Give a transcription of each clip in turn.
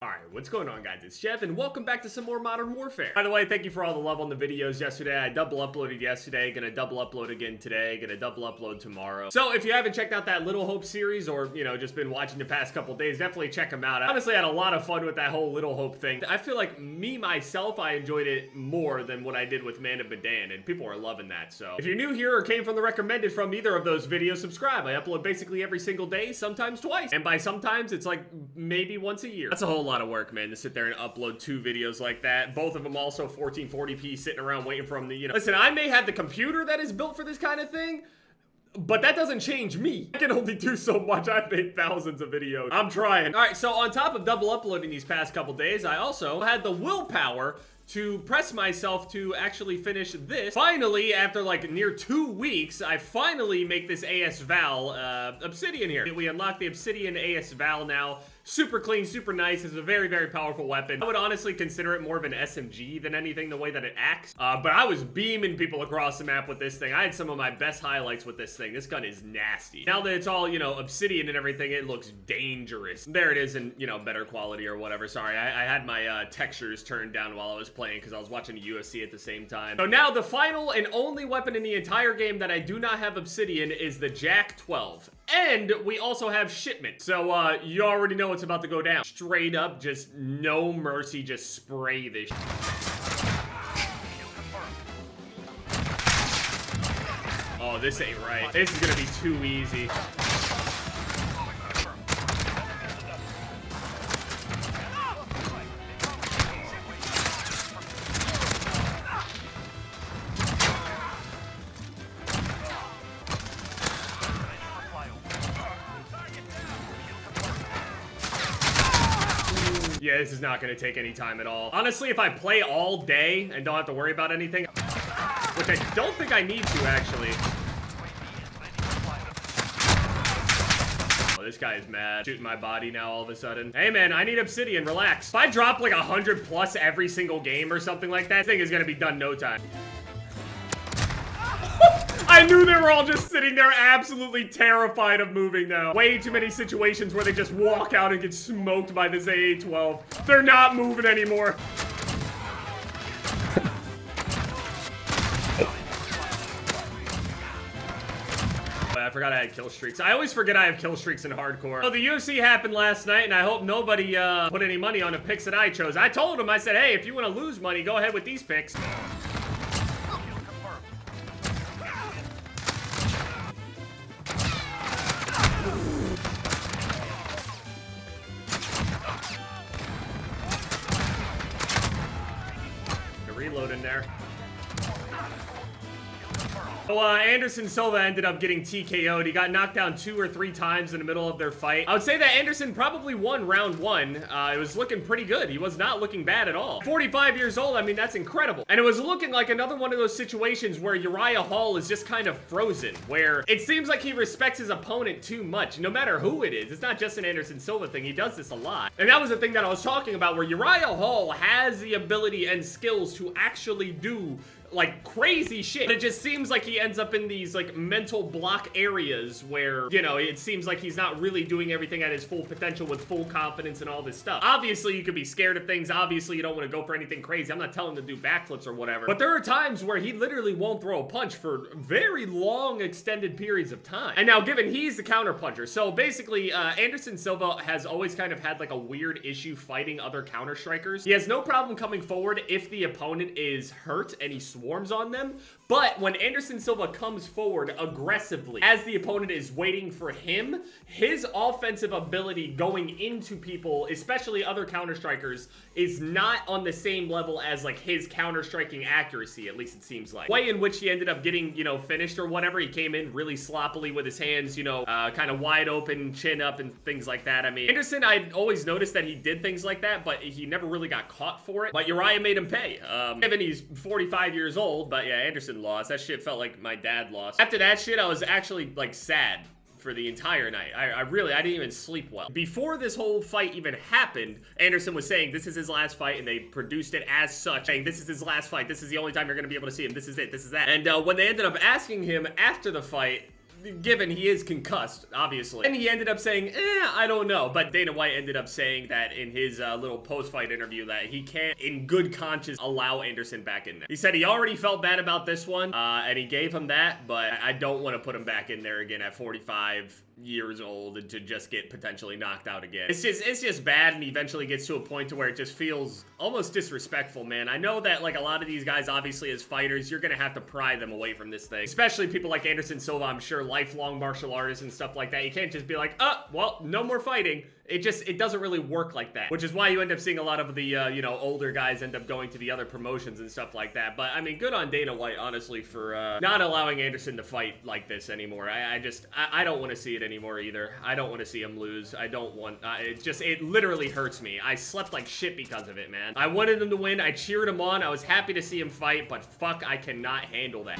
Alright, what's going on, guys? It's Jeff, and welcome back to some more Modern Warfare. By the way, thank you for all the love on the videos yesterday. I double uploaded yesterday, gonna double upload again today, gonna double upload tomorrow. So if you haven't checked out that Little Hope series, or, you know, just been watching the past couple days, definitely check them out. I honestly had a lot of fun with that whole Little Hope thing. I feel like myself, I enjoyed it more than what I did with Man of Medan, and people are loving that. So if you're new here or came from the recommended from either of those videos, subscribe. I upload basically every single day, sometimes twice. And by sometimes, it's like maybe once a year. That's a whole lot of work, man, to sit there and upload 2 videos like that. Both of them also 1440p, sitting around waiting for them to, you know. Listen, I may have the computer that is built for this kind of thing, but that doesn't change me. I can only do so much. I've made thousands of videos. I'm trying. All right, so on top of double uploading these past couple days, I also had the willpower to press myself to actually finish this. Finally, after like near 2 weeks, I finally make this VAL Obsidian here. We unlock the Obsidian VAL now. Super clean, super nice. It's a very, very powerful weapon. I would honestly consider it more of an SMG than anything, the way that it acts. But I was beaming people across the map with this thing. I had some of my best highlights with this thing. This gun is nasty. Now that it's all, you know, Obsidian and everything, it looks dangerous. There it is in, you know, better quality or whatever. Sorry, I had my textures turned down while I was playing because I was watching the UFC at the same time. So now the final and only weapon in the entire game that I do not have Obsidian is the Jack 12. And we also have shipment. So you already know what's about to go down. Straight up, just no mercy, just spray this. Oh, this ain't right. This is gonna be too easy. Yeah, this is not going to take any time at all. Honestly, if I play all day and don't have to worry about anything, which I don't think I need to, actually. Oh, this guy is mad. Shooting my body now all of a sudden. Hey, man, I need Obsidian. Relax. If I drop like 100 plus every single game or something like that, this thing is going to be done no time. I knew they were all just sitting there absolutely terrified of moving now. Way too many situations where they just walk out and get smoked by this AA-12. They're not moving anymore. I forgot I had kill streaks. I always forget I have kill streaks in hardcore. So the UFC happened last night, and I hope nobody put any money on the picks that I chose. I told them, I said, hey, if you want to lose money, go ahead with these picks. Reload in there. So, Anderson Silva ended up getting TKO'd. He got knocked down 2 or 3 times in the middle of their fight. I would say that Anderson probably won round 1. It was looking pretty good. He was not looking bad at all. 45 years old, I mean, that's incredible. And it was looking like another one of those situations where Uriah Hall is just kind of frozen, where it seems like he respects his opponent too much, no matter who it is. It's not just an Anderson Silva thing. He does this a lot. And that was the thing that I was talking about, where Uriah Hall has the ability and skills to actually do like crazy shit. But it just seems like he ends up in these like mental block areas where, you know, it seems like he's not really doing everything at his full potential with full confidence and all this stuff. Obviously, you could be scared of things. Obviously, you don't want to go for anything crazy. I'm not telling him to do backflips or whatever. But there are times where he literally won't throw a punch for very long, extended periods of time. And now, given he's the counter puncher, so basically, Anderson Silva has always kind of had like a weird issue fighting other counter strikers. He has no problem coming forward if the opponent is hurt and he swarms on them, but when Anderson Silva comes forward aggressively as the opponent is waiting for him, his offensive ability going into people, especially other counter-strikers, is not on the same level as like his counter-striking accuracy, at least it seems like. The way in which he ended up getting, you know, finished or whatever, he came in really sloppily with his hands, you know, kind of wide open, chin up and things like that. I mean, Anderson, I'd always noticed that he did things like that, but he never really got caught for it. But Uriah made him pay. Given he's 45 years old, but yeah, Anderson lost. That shit felt like my dad lost. After that shit, I was actually like sad for the entire night. I didn't even sleep well. Before this whole fight even happened, Anderson was saying this is his last fight, and they produced it as such, saying this is his last fight, this is the only time you're gonna be able to see him, this is it, this is that. And when they ended up asking him after the fight, given he is concussed, obviously. And he ended up saying, I don't know. But Dana White ended up saying that in his little post-fight interview that he can't, in good conscience, allow Anderson back in there. He said he already felt bad about this one, and he gave him that, but I don't want to put him back in there again at 45 years old and to just get potentially knocked out again. It's just bad, and eventually gets to a point to where it just feels almost disrespectful, man. I know that, like, a lot of these guys, obviously, as fighters, you're gonna have to pry them away from this thing. Especially people like Anderson Silva, I'm sure, lifelong martial artists and stuff like that. You can't just be like, oh, well, no more fighting. It doesn't really work like that, which is why you end up seeing a lot of the, you know, older guys end up going to the other promotions and stuff like that. But, I mean, good on Dana White, honestly, for not allowing Anderson to fight like this anymore. I don't want to see it anymore either. I don't want to see him lose. I don't want, it literally hurts me. I slept like shit because of it, man. I wanted him to win. I cheered him on. I was happy to see him fight, but fuck, I cannot handle that.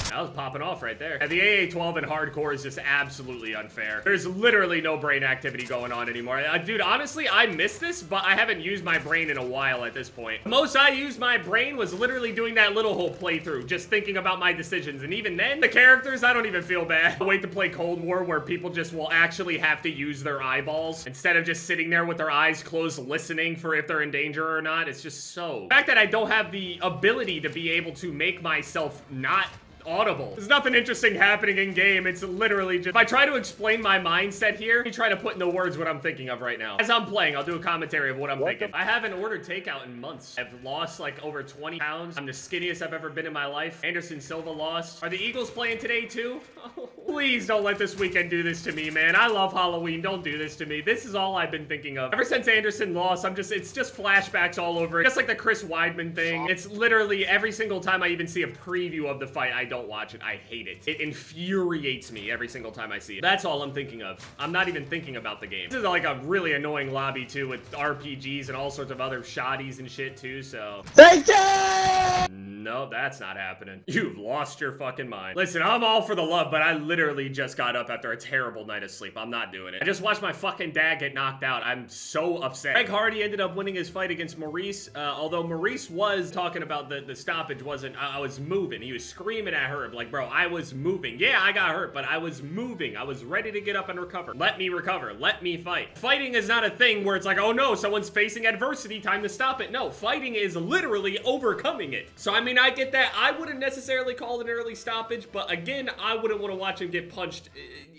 That was popping off right there. And the AA-12 in hardcore is just absolutely unfair. There's literally no brain activity going on anymore. Dude, honestly, I miss this, but I haven't used my brain in a while at this point. The most I used my brain was literally doing that little whole playthrough, just thinking about my decisions. And even then, the characters, I don't even feel bad. I wait to play Cold War where people just will actually have to use their eyeballs instead of just sitting there with their eyes closed listening for if they're in danger or not. It's just so... The fact that I don't have the ability to be able to make myself not audible. There's nothing interesting happening in game. It's literally just, if I try to explain my mindset here, let me try to put into words what I'm thinking of right now. As I'm playing, I'll do a commentary of what I'm thinking. I haven't ordered takeout in months. I've lost like over 20 pounds. I'm the skinniest I've ever been in my life. Anderson Silva lost. Are the Eagles playing today too? Oh, please don't let this weekend do this to me, man. I love Halloween. Don't do this to me. This is all I've been thinking of. Ever since Anderson lost, it's just flashbacks all over it. Just like the Chris Weidman thing. It's literally every single time I even see a preview of the fight, I don't watch it. I hate it. It infuriates me every single time I see it. That's all I'm thinking of. I'm not even thinking about the game. This is like a really annoying lobby too, with RPGs and all sorts of other shoddies and shit too, so... Thank you! No, that's not happening. You've lost your fucking mind. Listen, I'm all for the love, but I literally just got up after a terrible night of sleep. I'm not doing it. I just watched my fucking dad get knocked out. I'm so upset. Greg Hardy ended up winning his fight against Maurice, although Maurice was talking about the stoppage wasn't... I was moving. He was screaming at her, like, bro, I was moving. Yeah, I got hurt, but I was moving. I was ready to get up and recover. Let me recover. Let me fight. Fighting is not a thing where it's like, oh no, someone's facing adversity, time to stop it. No, fighting is literally overcoming it. So, I mean, I get that. I wouldn't necessarily call it an early stoppage, but again, I wouldn't want to watch him get punched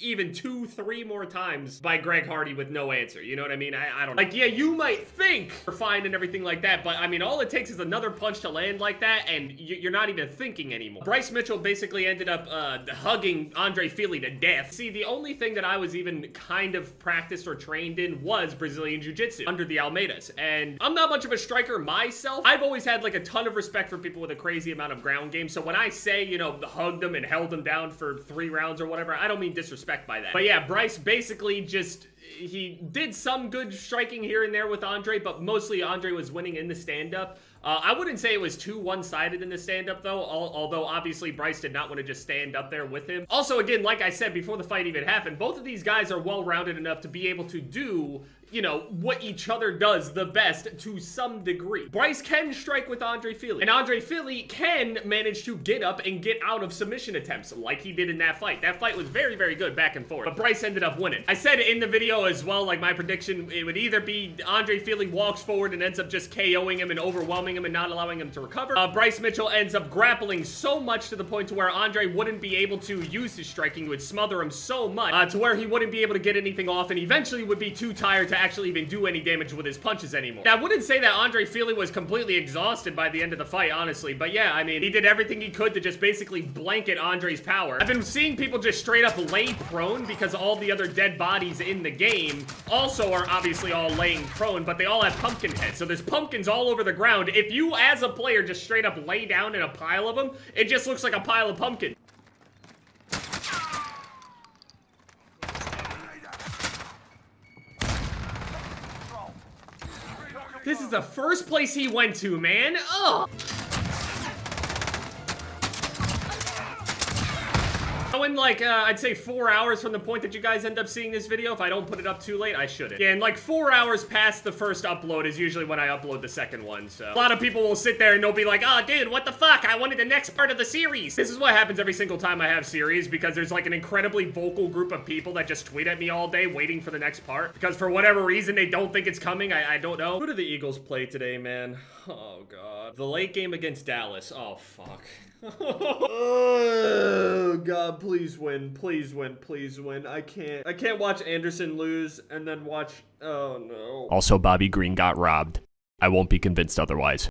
even 2-3 more times by Greg Hardy with no answer. You know what I mean? I don't know. Like, yeah, you might think you're fine and everything like that, but I mean, all it takes is another punch to land like that, and you're not even thinking anymore. Bryce Mitchell basically ended up hugging Andre Fili to death. See, the only thing that I was even kind of practiced or trained in was Brazilian Jiu-Jitsu under the Almeidas, and I'm not much of a striker myself. I've always had like a ton of respect for people with a crazy amount of ground game, so when I say, you know, hugged him and held him down for 3 rounds or whatever, I don't mean disrespect by that. But yeah, Bryce basically just... he did some good striking here and there with Andre, but mostly Andre was winning in the stand-up. I wouldn't say it was too one-sided in the stand-up, though, although obviously Bryce did not want to just stand up there with him. Also, again, like I said, before the fight even happened, both of these guys are well-rounded enough to be able to do, you know, what each other does the best to some degree. Bryce can strike with Andre Fili, and Andre Fili can manage to get up and get out of submission attempts like he did in that fight. That fight was very, very good back and forth, but Bryce ended up winning. I said in the video as well, like my prediction, it would either be Andre Fili walks forward and ends up just KOing him and overwhelming him and not allowing him to recover. Bryce Mitchell ends up grappling so much to the point to where Andre wouldn't be able to use his striking. It would smother him so much to where he wouldn't be able to get anything off and eventually would be too tired to actually even do any damage with his punches anymore. Now, I wouldn't say that Andre Fili was completely exhausted by the end of the fight, honestly, but yeah, I mean, he did everything he could to just basically blanket Andre's power. I've been seeing people just straight up lay prone because all the other dead bodies in the game also are obviously all laying prone, but they all have pumpkin heads, so there's pumpkins all over the ground. If you, as a player, just straight up lay down in a pile of them, it just looks like a pile of pumpkins. This is the first place he went to, man. Ugh. So in like, I'd say 4 hours from the point that you guys end up seeing this video, if I don't put it up too late, I shouldn't. Yeah, and like 4 hours past the first upload is usually when I upload the second one, so. A lot of people will sit there and they'll be like, oh, dude, what the fuck? I wanted the next part of the series. This is what happens every single time I have series, because there's like an incredibly vocal group of people that just tweet at me all day waiting for the next part, because for whatever reason, they don't think it's coming. I don't know. Who do the Eagles play today, man? Oh, God. The late game against Dallas. Oh, fuck. Oh, God, please win. Please win. Please win. I can't watch Anderson lose and then watch... Oh, no. Also, Bobby Green got robbed. I won't be convinced otherwise.